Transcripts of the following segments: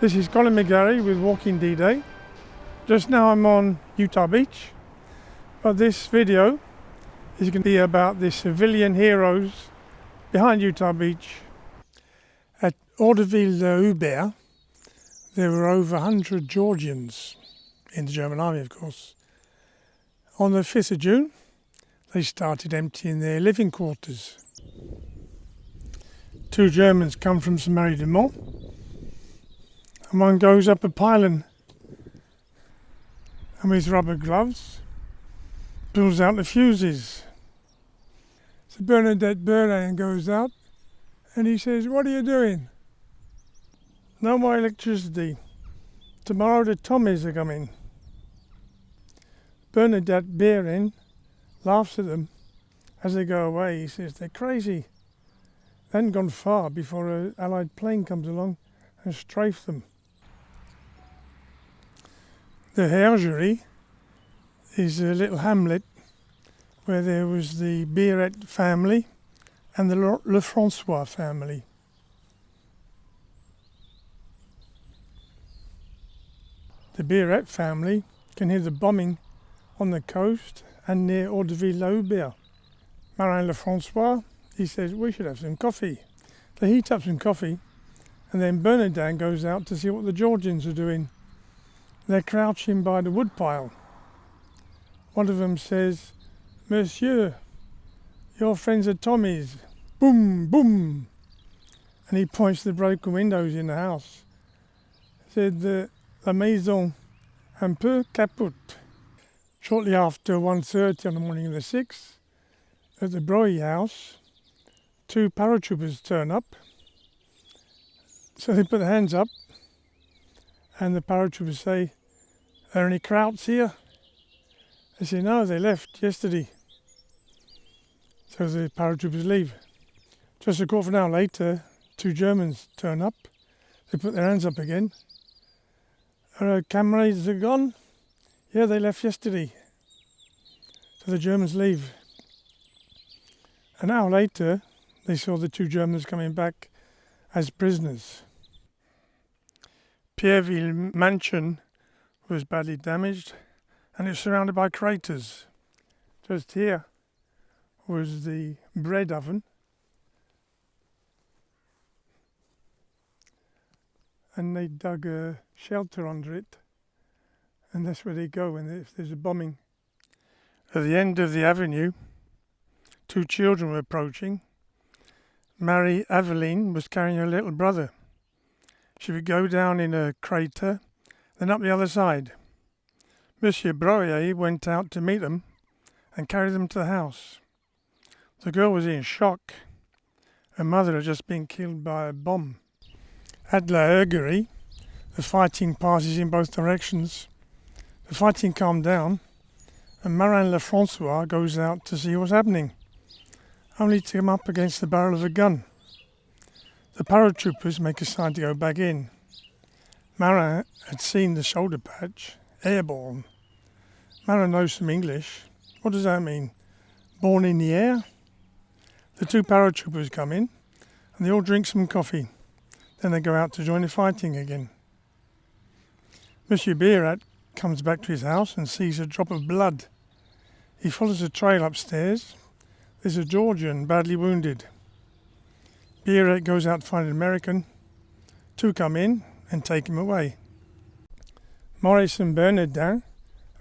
This is Colin McGarry with Walking D-Day. Just now I'm on Utah Beach, but this video is going to be about the civilian heroes behind Utah Beach. At Audoville la Hubert, there were over 100 Georgians in the German army, of course. On the 5th of June, they started emptying their living quarters. 2 Germans come from St Martin de Varreville, and one goes up a pylon and with rubber gloves pulls out the fuses. So Bernadette Berlin goes out and he says, "What are you doing?" "No more electricity. Tomorrow the Tommies are coming." Bernadette Berlin laughs at them as they go away. He says, "They're crazy. They hadn't gone far before an Allied plane comes along and strafes them." The Heuguerie is a little hamlet where there was the Pierreville family and the Lefrançois family. The Pierreville family can hear the bombing on the coast and near Audoville la Hubert. Marin Lefrançois, he says, "We should have some coffee." They heat up some coffee, and then Bernadette goes out to see what the Georgians are doing. They're crouching by the woodpile. One of them says, "Monsieur, your friends are Tommies." Boom, boom. And he points to the broken windows in the house. Said, "La maison un peu capote." Shortly after 1:30 on the morning of the 6th, at the Broc house, 2 paratroopers turn up. So they put their hands up, and the paratroopers say, "Are there any Krauts here?" They say, "No, they left yesterday." So the paratroopers leave. Just a quarter of an hour later, 2 Germans turn up. They put their hands up again. "Are our comrades gone?" "Yeah, they left yesterday." So the Germans leave. An hour later, they saw the 2 Germans coming back as prisoners. Pierreville mansion was badly damaged and it's surrounded by craters. Just here was the bread oven, and they dug a shelter under it, and that's where they go if there's a bombing. At the end of the avenue, 2 children were approaching. Madeleine was carrying her little brother. She would go down in a crater, then up the other side. Monsieur Broc went out to meet them and carry them to the house. The girl was in shock. Her mother had just been killed by a bomb. At La Heuguerie, the fighting passes in both directions. The fighting calmed down, and Marin Lefrançois goes out to see what's happening, only to come up against the barrel of a gun. The paratroopers make a sign to go back in. Marin had seen the shoulder patch, airborne. Marin knows some English. What does that mean? Born in the air? The 2 paratroopers come in, and they all drink some coffee. Then they go out to join the fighting again. Monsieur Pierreville comes back to his house and sees a drop of blood. He follows a trail upstairs. There's a Georgian badly wounded. Pierreville goes out to find an American. 2 come in and take him away. Maurice and Bernadette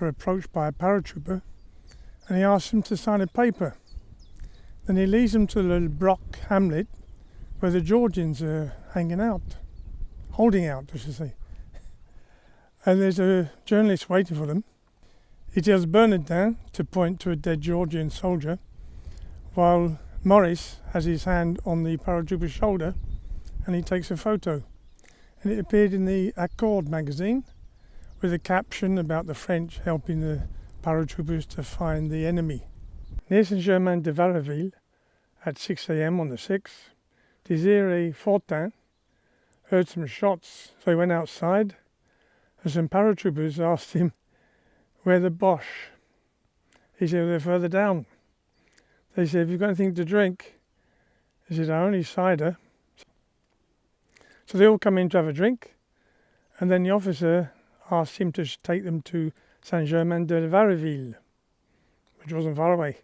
are approached by a paratrooper, and he asks them to sign a paper. Then he leads them to the Broc hamlet where the Georgians are holding out, I should say. And there's a journalist waiting for them. He tells Bernadette to point to a dead Georgian soldier, while Maurice has his hand on the paratrooper's shoulder and he takes a photo. And it appeared in the Accord magazine with a caption about the French helping the paratroopers to find the enemy. Near St Germain de Varreville at 6 a.m. on the 6th, Désiré Fortin heard some shots, so he went outside and some paratroopers asked him where the Boche. He said, "They're further down." They said, "Have you got anything to drink?" He said, "Only cider." So they all come in to have a drink, And then the officer asked him to take them to St Germain de Varreville, which wasn't far away.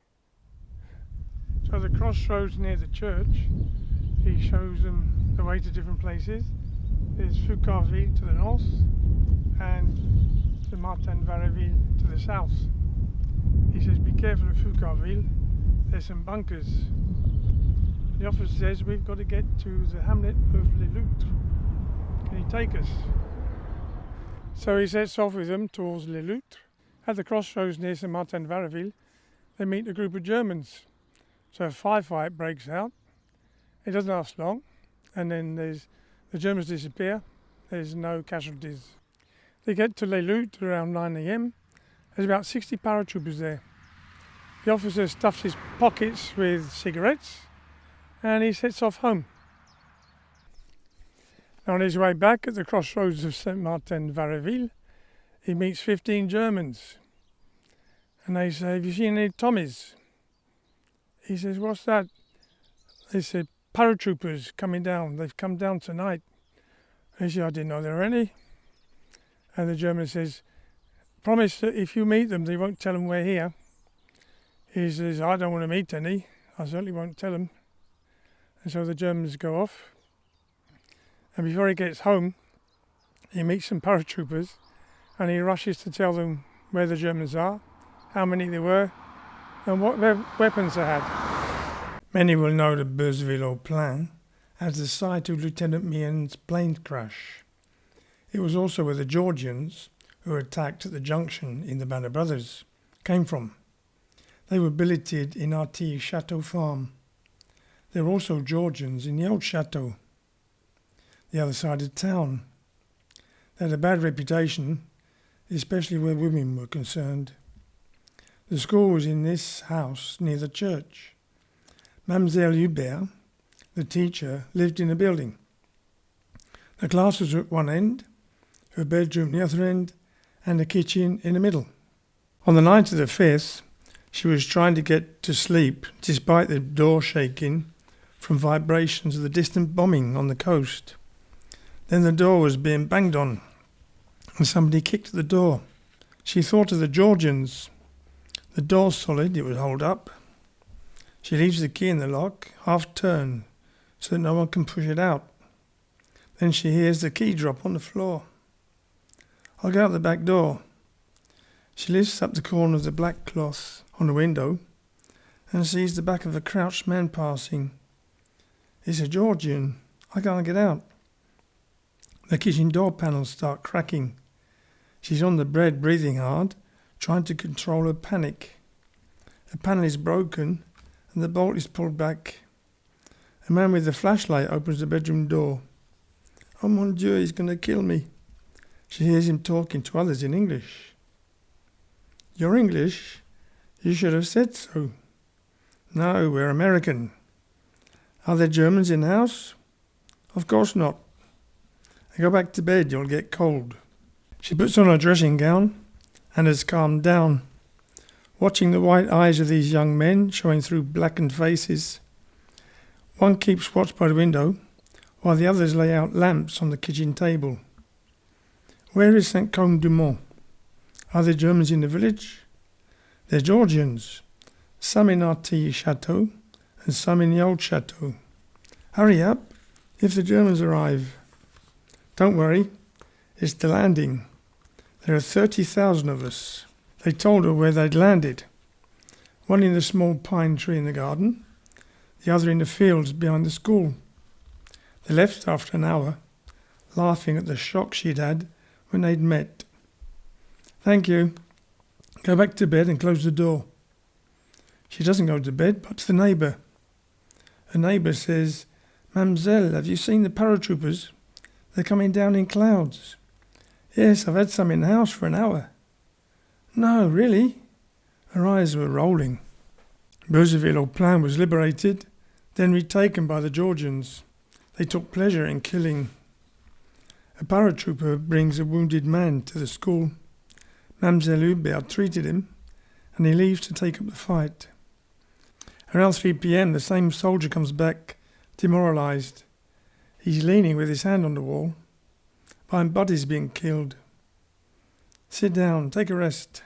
So the crossroads near the church, he shows them the way to different places. There's Heuguerie to the north and St Martin de Varreville to the south. He says, be careful of Heuguerie, there's some bunkers. The officer says, we've got to get to the hamlet of Les Loutres. Can you take us? So he sets off with them towards Les Loutres. At the crossroads near St Martin de Varreville, they meet a group of Germans. So a firefight breaks out. It doesn't last long, and then the Germans disappear. There's no casualties. They get to Les Loutres around 9 a.m. There's about 60 paratroopers there. The officer stuffs his pockets with cigarettes and he sets off home. Now on his way back at the crossroads of St Martin de Varreville, he meets 15 Germans. And they say, have you seen any Tommies? He says, what's that? They said, paratroopers coming down. They've come down tonight. He said, I didn't know there were any. And the German says, promise that if you meet them, they won't tell them we're here. He says, I don't want to meet any. I certainly won't tell them. And so the Germans go off. And before he gets home, he meets some paratroopers and he rushes to tell them where the Germans are, how many there were, and what weapons they had. Many will know the Beuzeville plan as the site of Lieutenant Meehan's plane crash. It was also where the Georgians, who were attacked at the junction in the Band of Brothers, came from. They were billeted in Artilly Chateau Farm. There were also Georgians in the old chateau, the other side of town. They had a bad reputation, especially where women were concerned. The school was in this house near the church. Mademoiselle Hubert, the teacher, lived in the building. The class was at one end, her bedroom the other end, and the kitchen in the middle. On the night of the 5th, she was trying to get to sleep despite the door shaking from vibrations of the distant bombing on the coast. Then the door was being banged on, and somebody kicked at the door. She thought of the Georgians. The door's solid, it would hold up. She leaves the key in the lock, half turned, so that no one can push it out. Then she hears the key drop on the floor. I'll go out the back door. She lifts up the corner of the black cloth on the window and sees the back of a crouched man passing. It's a Georgian. I can't get out. The kitchen door panels start cracking. She's on the bed, breathing hard, trying to control her panic. The panel is broken and the bolt is pulled back. A man with a flashlight opens the bedroom door. Oh mon Dieu, he's going to kill me. She hears him talking to others in English. You're English? You should have said so. No, we're American. Are there Germans in the house? Of course not. Go back to bed, you'll get cold. She puts on her dressing gown and has calmed down, watching the white eyes of these young men showing through blackened faces. One keeps watch by the window, while the others lay out lamps on the kitchen table. Where is St Côme-du-Mont? Are there Germans in the village? They're Georgians, some in Artilly Chateau and some in the old chateau. Hurry up, if the Germans arrive. Don't worry, it's the landing. There are 30,000 of us. They told her where they'd landed. One in the small pine tree in the garden, the other in the fields behind the school. They left after an hour, laughing at the shock she'd had when they'd met. Thank you. Go back to bed and close the door. She doesn't go to bed, but to the neighbour. Her neighbour says, Mademoiselle, have you seen the paratroopers? They're coming down in clouds. Yes, I've had some in the house for an hour. No, really? Her eyes were rolling. Beuzeville plan was liberated, then retaken by the Georgians. They took pleasure in killing. A paratrooper brings a wounded man to the school. Mademoiselle Hubert treated him, and he leaves to take up the fight. Around 3 p.m, the same soldier comes back, demoralised. He's leaning with his hand on the wall. My body's being killed. Sit down, take a rest.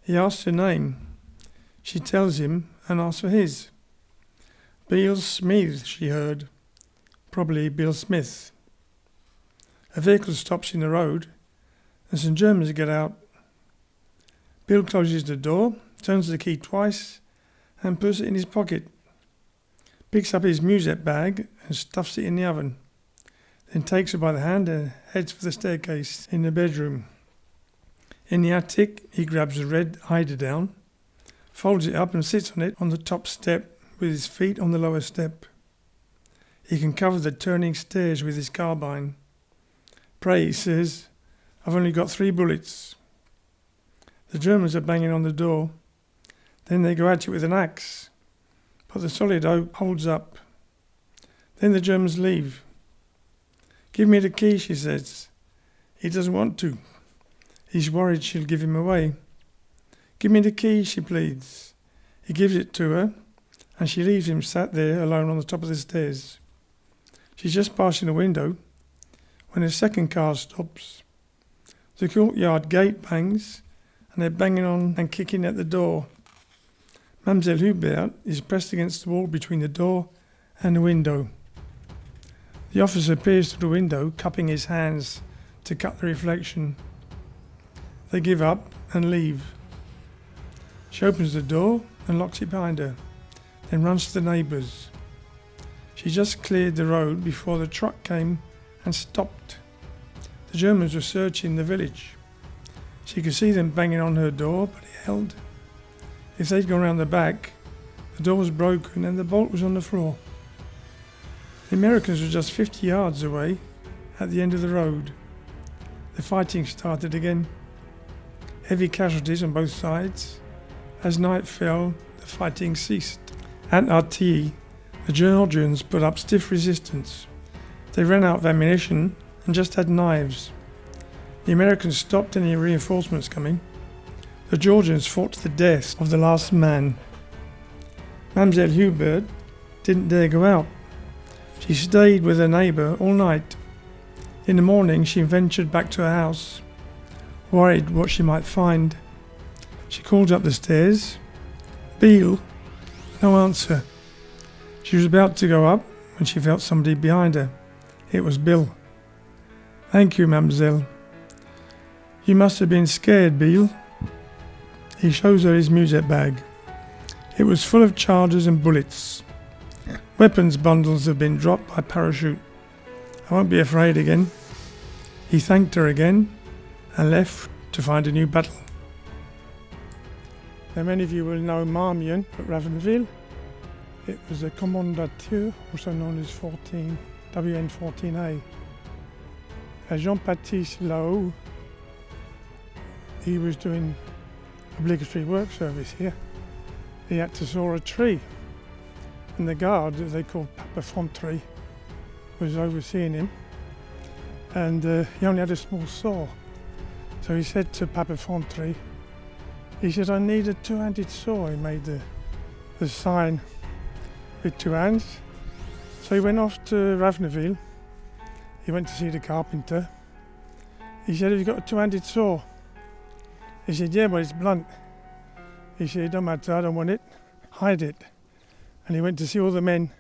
He asks her name. She tells him and asks for his. Bill Smith, she heard. Probably Bill Smith. A vehicle stops in the road and some Germans get out. Bill closes the door, turns the key twice and puts it in his pocket. Picks up his musette bag and stuffs it in the oven. Then takes her by the hand and heads for the staircase in the bedroom. In the attic, he grabs a red eiderdown, folds it up and sits on it on the top step with his feet on the lower step. He can cover the turning stairs with his carbine. Pray, he says, I've only got 3 bullets. The Germans are banging on the door. Then they go at it with an axe, but the solid oak holds up. Then the Germans leave. Give me the key, she says. He doesn't want to. He's worried she'll give him away. Give me the key, she pleads. He gives it to her, and she leaves him sat there alone on the top of the stairs. She's just passing the window when a second car stops. The courtyard gate bangs, and they're banging on and kicking at the door. Mademoiselle Hubert is pressed against the wall between the door and the window. The officer peers through the window, cupping his hands to cut the reflection. They give up and leave. She opens the door and locks it behind her, then runs to the neighbours. She just cleared the road before the truck came and stopped. The Germans were searching the village. She could see them banging on her door, but it held. If they'd gone round the back, the door was broken and the bolt was on the floor. The Americans were just 50 yards away at the end of the road. The fighting started again. Heavy casualties on both sides. As night fell, the fighting ceased. At Artilly, the Georgians put up stiff resistance. They ran out of ammunition and just had knives. The Americans stopped any reinforcements coming. The Georgians fought to the death of the last man. Mademoiselle Hubert didn't dare go out. She stayed with her neighbour all night. In the morning she ventured back to her house, worried what she might find. She called up the stairs. Bill? No answer. She was about to go up when she felt somebody behind her. It was Bill. Thank you, mademoiselle. You must have been scared, Bill. He shows her his musette bag. It was full of charges and bullets. Weapons bundles have been dropped by parachute. I won't be afraid again. He thanked her again and left to find a new battle. Now many of you will know Marmion at Ravenoville. It was a commandateur, also known as WN14A. Jean-Baptiste Lao, he was doing obligatory work service here. He had to saw a tree, and the guard, that they called Papafontre, was overseeing him, and he only had a small saw. So he said to Papafontre, he said, I need a 2-handed saw. He made the sign with 2 hands. So he went off to Ravenoville. He went to see the carpenter. He said, have you got a 2-handed saw? He said, yeah, but it's blunt. He said, it don't matter, I don't want it. Hide it. And he went to see all the men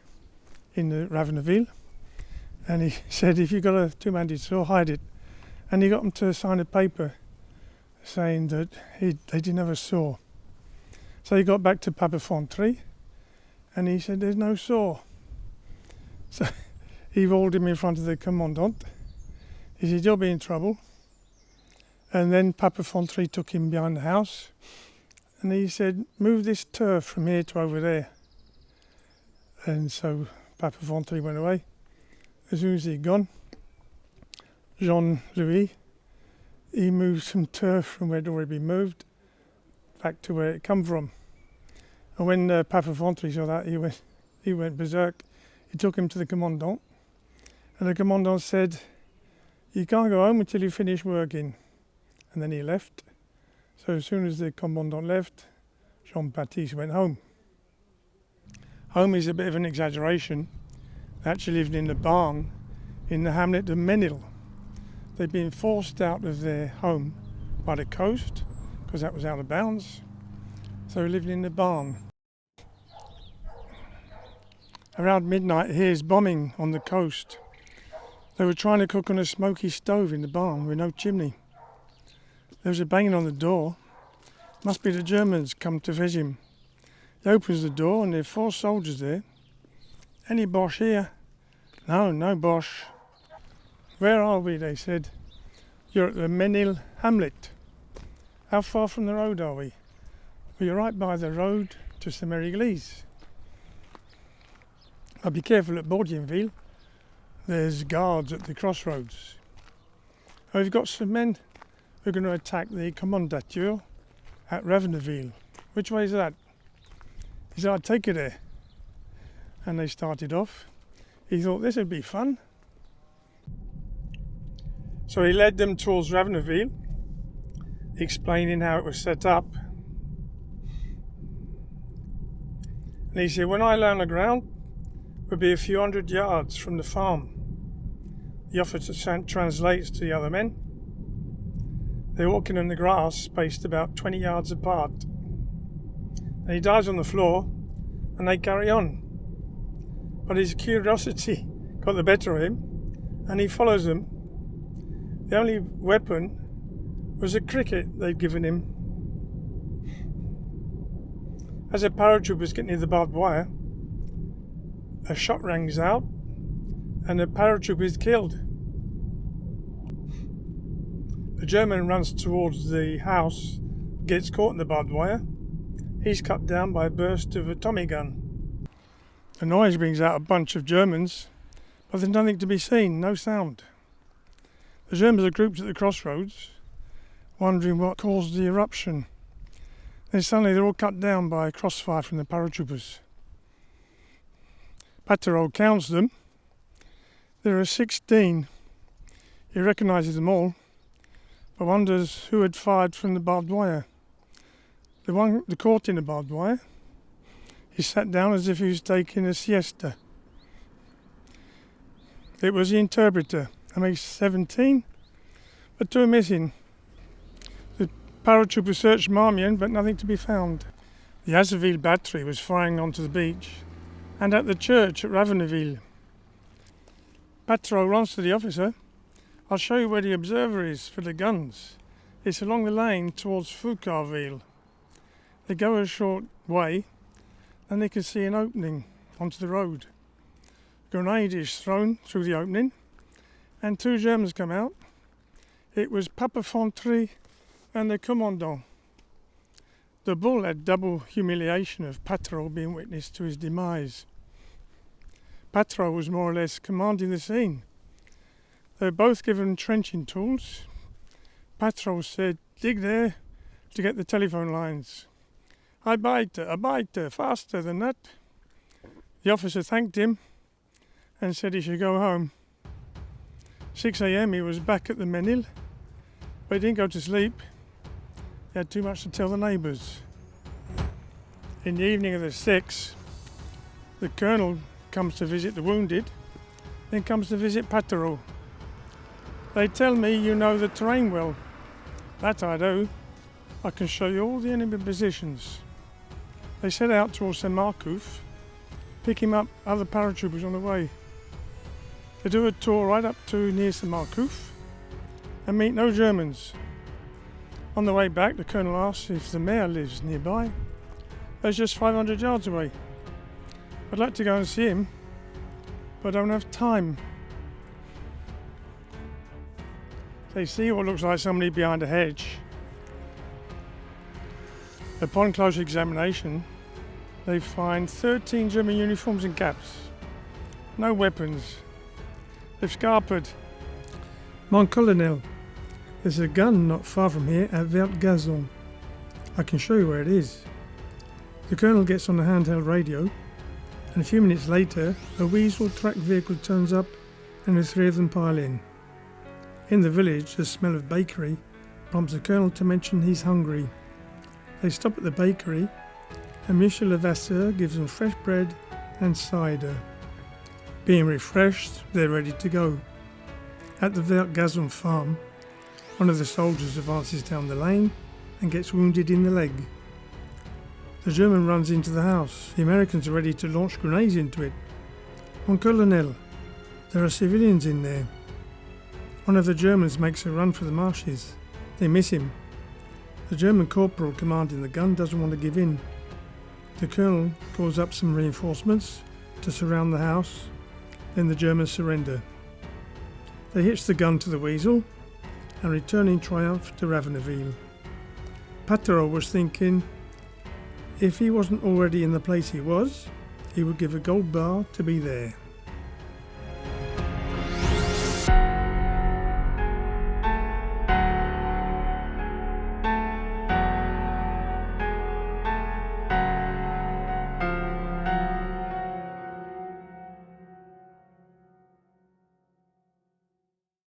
in the Ravenoville. And he said, if you've got a 2-handed saw, hide it. And he got them to sign a paper saying that they didn't have a saw. So he got back to Papafontre and he said, there's no saw. So he hauled him in front of the commandant. He said, you'll be in trouble. And then Papafontre took him behind the house and he said, move this turf from here to over there. And so Papafontre went away. As soon as he'd gone, Jean-Louis, he moved some turf from where it had already been moved back to where it come from. And when Papafontre saw that, he went berserk. He took him to the commandant, and the commandant said, you can't go home until you finish working. And then he left. So as soon as the commandant left, Jean-Baptiste went home. Home is a bit of an exaggeration. They actually lived in the barn in the hamlet of Mesnil. They'd been forced out of their home by the coast because that was out of bounds, so they lived in the barn. Around midnight, here's bombing on the coast. They were trying to cook on a smoky stove in the barn with no chimney. There was a banging on the door. Must be the Germans come to fetch him. He opens the door and there are 4 soldiers there. Any Boche here? No, no Boche. Where are we? They said. You're at the Mesnil hamlet. How far from the road are we? Well, you're right by the road to St Marcouf. I'll be careful at Beuzeville. There's guards at the crossroads. Oh, we've got some men who are going to attack the commandature at Ravenoville. Which way is that? He said, I'll take you there. And they started off. He thought this would be fun. So he led them towards Ravenoville, explaining how it was set up. And he said, when I lay on the ground, we'll be a few hundred yards from the farm. The officer translates to the other men. They're walking on the grass, spaced about 20 yards apart. And he dives on the floor, and they carry on. But his curiosity got the better of him, and he follows them. The only weapon was a cricket they'd given him. As a paratrooper was getting near the barbed wire, a shot rings out, and the paratrooper is killed. The German runs towards the house, gets caught in the barbed wire. He's cut down by a burst of a Tommy gun. The noise brings out a bunch of Germans, but there's nothing to be seen, no sound. The Germans are grouped at the crossroads, wondering what caused the eruption. Then suddenly they're all cut down by a crossfire from the paratroopers. Paterot counts them. There are 16. He recognises them all, but wonders who had fired from the barbed wire. The one caught in the barbed wire, he sat down as if he was taking a siesta. It was the interpreter, MH17, but 2 are missing. The paratrooper searched Marmion, but nothing to be found. The Audoville battery was firing onto the beach and at the church at Ravenoville. Paterot runs to the officer. I'll show you where the observer is for the guns. It's along the lane towards Heuguerie. They go a short way and they can see an opening onto the road. A grenade is thrown through the opening and 2 Germans come out. It was Papa Fontry and the commandant. The bull had double humiliation of Paterot being witness to his demise. Paterot was more or less commanding the scene. They were both given trenching tools. Paterot said, dig there to get the telephone lines. I bite, faster than that. The officer thanked him and said he should go home. 6 a.m. he was back at the Mesnil, but he didn't go to sleep. He had too much to tell the neighbours. In the evening of the 6th, the colonel comes to visit the wounded, then comes to visit Paterot. They tell me you know the terrain well. That I do. I can show you all the enemy positions. They set out towards St Marcouf, picking up other paratroopers on the way. They do a tour right up to near St Marcouf and meet no Germans. On the way back, the colonel asks if the mayor lives nearby. That's just 500 yards away. I'd like to go and see him, but I don't have time. They see what looks like somebody behind a hedge. Upon closer examination, they find 13 German uniforms and caps. No weapons. They've scarpered. Mon colonel, there's a gun not far from here at Vert Gazon. I can show you where it is. The colonel gets on the handheld radio, and a few minutes later, a weasel track vehicle turns up and the 3 of them pile in. In the village, the smell of bakery prompts the colonel to mention he's hungry. They stop at the bakery, and Monsieur Levasseur gives them fresh bread and cider. Being refreshed, they're ready to go. At the Vert Gazon farm, one of the soldiers advances down the lane and gets wounded in the leg. The German runs into the house. The Americans are ready to launch grenades into it. Mon colonel, there are civilians in there. One of the Germans makes a run for the marshes. They miss him. The German corporal commanding the gun doesn't want to give in. The colonel calls up some reinforcements to surround the house. Then the Germans surrender. They hitch the gun to the weasel and return in triumph to Ravenoville. Paterot was thinking, if he wasn't already in the place he was, he would give a gold bar to be there.